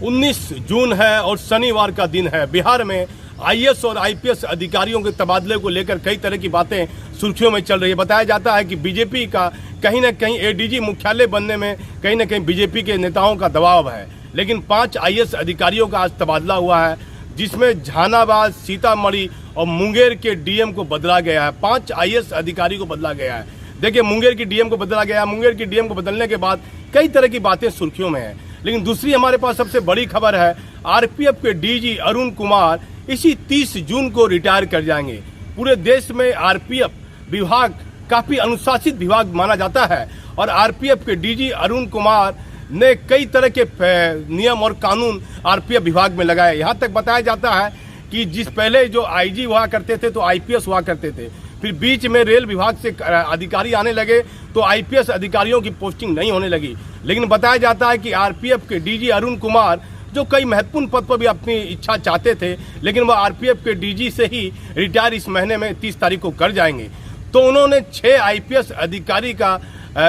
19 जून है और शनिवार का दिन है। बिहार में आईएएस और आईपीएस अधिकारियों के तबादले को लेकर कई तरह की बातें सुर्खियों में चल रही है। बताया जाता है कि बीजेपी का कहीं ना कहीं एडीजी मुख्यालय बनने में कहीं ना कहीं बीजेपी के नेताओं का दबाव है। लेकिन 5 आईएएस अधिकारियों का आज तबादला हुआ है, जिसमें जहानाबाद, सीतामढ़ी और मुंगेर के डीएम को बदला गया है। 5 आईएएस अधिकारी को बदला गया है। देखिए, मुंगेर की डीएम को बदला गया। मुंगेर की डीएम को बदलने के बाद कई तरह की बातें सुर्खियों में है। लेकिन दूसरी हमारे पास सबसे बड़ी खबर है, आरपीएफ के डीजी अरुण कुमार इसी 30 जून को रिटायर कर जाएंगे। पूरे देश में आरपीएफ विभाग काफी अनुशासित विभाग माना जाता है और आरपीएफ के डीजी अरुण कुमार ने कई तरह के नियम और कानून आरपीएफ विभाग में लगाए। यहाँ तक बताया जाता है कि जिस पहले जो आईजी हुआ करते थे तो आईपीएस हुआ करते थे, फिर बीच में रेल विभाग से अधिकारी आने लगे तो आईपीएस अधिकारियों की पोस्टिंग नहीं होने लगी। लेकिन बताया जाता है कि आरपीएफ के डीजी अरुण कुमार जो कई महत्वपूर्ण पद पर भी अपनी इच्छा चाहते थे, लेकिन वह आरपीएफ के डीजी से ही रिटायर इस महीने में 30 तारीख को कर जाएंगे। तो उन्होंने 6 आईपीएस अधिकारी का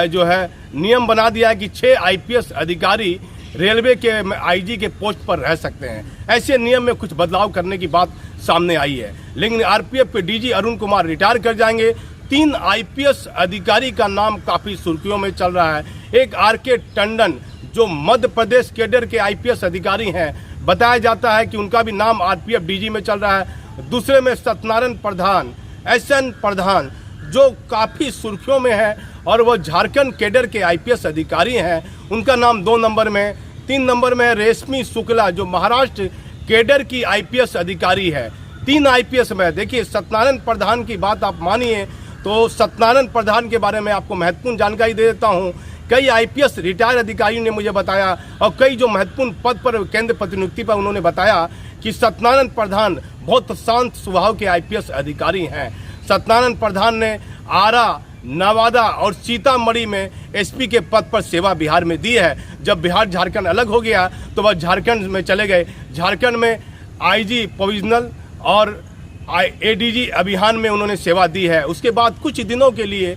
जो है नियम बना दिया है कि 6 आईपीएस अधिकारी रेलवे के आईजी के पोस्ट पर रह सकते हैं। ऐसे नियम में कुछ बदलाव करने की बात सामने आई है। लेकिन आरपीएफ के डीजी अरुण कुमार रिटायर कर जाएंगे। 3 आईपीएस अधिकारी का नाम काफी सुर्खियों में चल रहा है। एक आरके टंडन जो मध्य प्रदेश कैडर के आईपीएस अधिकारी हैं, बताया जाता है कि उनका भी नाम आरपीएफ डीजी में चल रहा है। दूसरे में सत्यनारायण प्रधान, एसएन प्रधान जो काफी सुर्खियों में है और वो झारखंड कैडर के आईपीएस अधिकारी हैं, उनका नाम 2 नंबर में। 3 नंबर में रेशमी शुक्ला जो महाराष्ट्र कैडर की आईपीएस अधिकारी है। 3 आईपीएस में देखिए, सत्यनारायण प्रधान की बात आप मानिए तो सत्यनारायण प्रधान के बारे में आपको महत्वपूर्ण जानकारी दे देता हूँ। कई आईपीएस रिटायर अधिकारियों ने मुझे बताया और कई जो महत्वपूर्ण पद पर केंद्र प्रतिनियुक्ति पर उन्होंने बताया कि सत्यनारायण प्रधान बहुत शांत स्वभाव के आईपीएस अधिकारी हैं। सत्यनारायण प्रधान ने आरा, नवादा और सीतामढ़ी में एसपी के पद पर सेवा बिहार में दी है। जब बिहार झारखंड अलग हो गया तो वह झारखंड में चले गए। झारखंड में आईजी प्रोविजनल और एडीजी अभियान में उन्होंने सेवा दी है। उसके बाद कुछ दिनों के लिए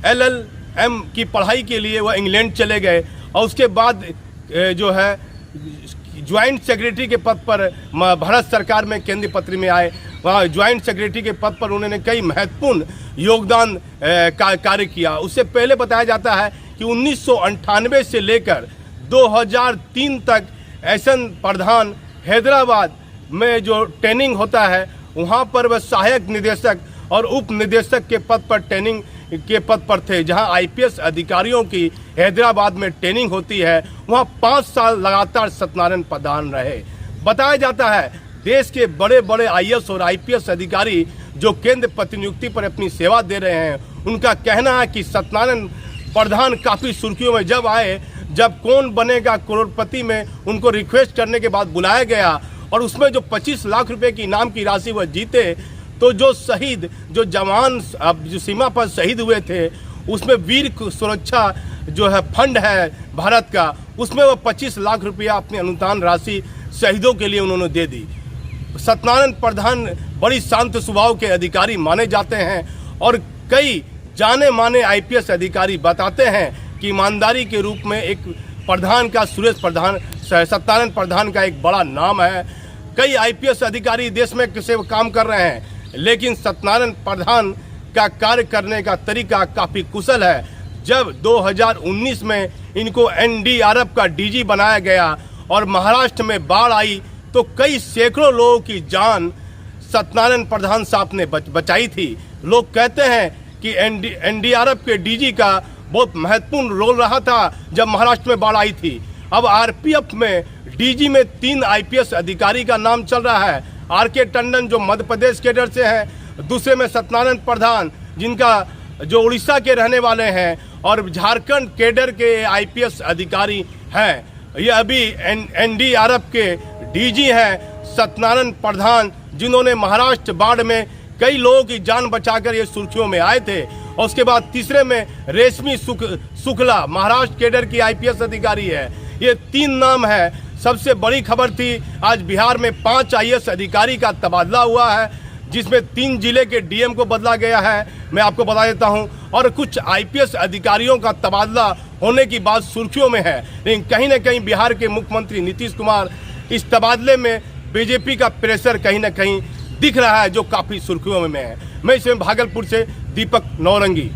एलएलएम की पढ़ाई के लिए वह इंग्लैंड चले गए और उसके बाद जो है ज्वाइंट सेक्रेटरी के पद पर भारत सरकार में केंद्रीय पत्र में आए। वहाँ ज्वाइंट सेक्रेटरी के पद पर उन्होंने कई महत्वपूर्ण योगदान कार्य किया। उससे पहले बताया जाता है कि 1998 से लेकर 2003 तक एसएन प्रधान हैदराबाद में जो ट्रेनिंग होता है वहाँ पर वह सहायक निदेशक और उप निदेशक के पद पर ट्रेनिंग के पद पर थे। जहां आईपीएस अधिकारियों की हैदराबाद में ट्रेनिंग होती है, वहां 5 साल लगातार सत्यनारायण प्रधान रहे। बताया जाता है देश के बड़े बड़े आईएएस और आईपीएस अधिकारी जो केंद्र प्रतिनियुक्ति पर अपनी सेवा दे रहे हैं, उनका कहना है कि सत्यनारायण प्रधान काफ़ी सुर्खियों में जब आए, जब कौन बनेगा करोड़पति में उनको रिक्वेस्ट करने के बाद बुलाया गया और उसमें जो 25 लाख रुपए की इनाम की राशि वह जीते, तो जो शहीद जो जवान जो सीमा पर शहीद हुए थे उसमें वीर सुरक्षा जो है फंड है भारत का, उसमें वो 25 लाख रुपया अपनी अनुदान राशि शहीदों के लिए उन्होंने दे दी। सत्यनारायण प्रधान बड़ी शांत स्वभाव के अधिकारी माने जाते हैं और कई जाने माने आईपीएस अधिकारी बताते हैं कि ईमानदारी के रूप में एक प्रधान का सत्यनारायण प्रधान का एक बड़ा नाम है। कई आईपीएस अधिकारी देश में किसी काम कर रहे हैं, लेकिन सत्यनारायण प्रधान का कार्य करने का तरीका काफ़ी कुशल है। जब 2019 में इनको एनडीआरएफ का डीजी बनाया गया और महाराष्ट्र में बाढ़ आई तो कई सैकड़ों लोगों की जान सत्यनारायण प्रधान साहब ने बचाई थी। लोग कहते हैं कि एनडीआरएफ के डीजी का बहुत महत्वपूर्ण रोल रहा था जब महाराष्ट्र में बाढ़ आई थी। अब आरपीएफ में डीजी में 3 आईपीएस अधिकारी का नाम चल रहा है। आरके टंडन जो मध्य प्रदेश कैडर से हैं, दूसरे में सत्यनारायण प्रधान जिनका जो उड़ीसा के रहने वाले हैं और झारखंड कैडर के आईपीएस अधिकारी हैं। ये अभी एनडीआरएफ के डीजी हैं सत्यनारायण प्रधान, जिन्होंने महाराष्ट्र बाढ़ में कई लोगों की जान बचाकर ये सुर्खियों में आए थे। और उसके बाद तीसरे में रेशमी शुक्ला महाराष्ट्र कैडर की आईपीएस अधिकारी है। ये 3 नाम है। सबसे बड़ी खबर थी आज बिहार में 5 आईएएस अधिकारी का तबादला हुआ है, जिसमें 3 जिले के डीएम को बदला गया है, मैं आपको बता देता हूं, और कुछ आईपीएस अधिकारियों का तबादला होने की बात सुर्खियों में है, लेकिन कहीं ना कहीं बिहार के मुख्यमंत्री नीतीश कुमार इस तबादले में बीजेपी का प्रेशर कहीं ना कहीं दिख रहा है, जो काफ़ी सुर्खियों में है। मैं इसमें भागलपुर से दीपक नौरंगी।